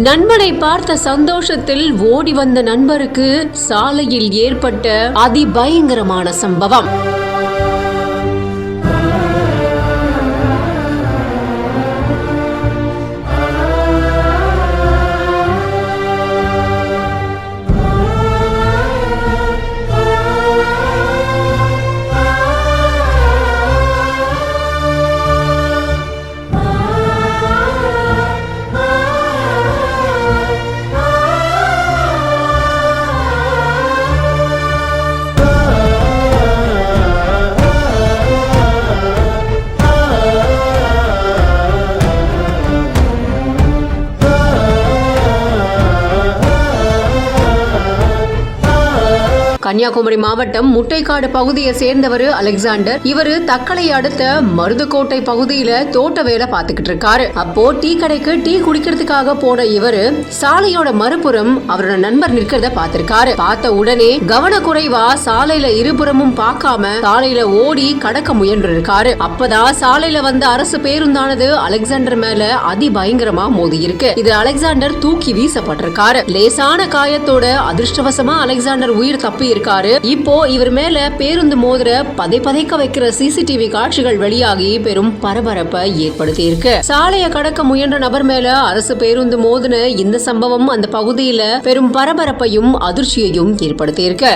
நண்பனை பார்த்த சந்தோஷத்தில் ஓடி வந்த நண்பருக்கு சாலையில் ஏற்பட்ட அதிபயங்கரமான சம்பவம். கன்னியாகுமரி மாவட்டம் முட்டைக்காடு பகுதியை சேர்ந்தவர் அலெக்சாண்டர். இவரு தக்கலை அடுத்த மருதுக்கோட்டை பகுதியில தோட்ட வேலை பார்த்துக்கிட்டு இருக்காரு. அப்போ டீ கடைக்கு டீ குடிக்கிறதுக்காக போன இவரு சாலையோட மறுபுறம் அவரோட நண்பர் நிற்கிறத பார்த்திருக்காரு. பார்த்த உடனே கவனக்குறைவா சாலையில இருபுறமும் பார்க்காம சாலையில ஓடி கடக்க முயன்று இருக்காரு. அப்பதான் சாலையில வந்த அரசு பேருந்தானது அலெக்சாண்டர் மேல அதிபயங்கரமா மோதி இருக்கு. இது அலெக்சாண்டர் தூக்கி வீசப்பட்டிருக்காரு. லேசான காயத்தோட அதிர்ஷ்டவசமா அலெக்சாண்டர் உயிர் தப்பி இருக்காரு. இப்போ இவர் மேல பேருந்து மோதிர பதைக்க வைக்கிற சிசிடிவி காட்சிகள் வெளியாகி பெரும் பரபரப்பை ஏற்படுத்தி இருக்கு. சாலையை கடக்க முயன்ற நபர் மேல அரசு பேருந்து மோதின இந்த சம்பவம் அந்த பகுதியில பெரும் பரபரப்பையும் அதிர்ச்சியையும் ஏற்படுத்தி இருக்கு.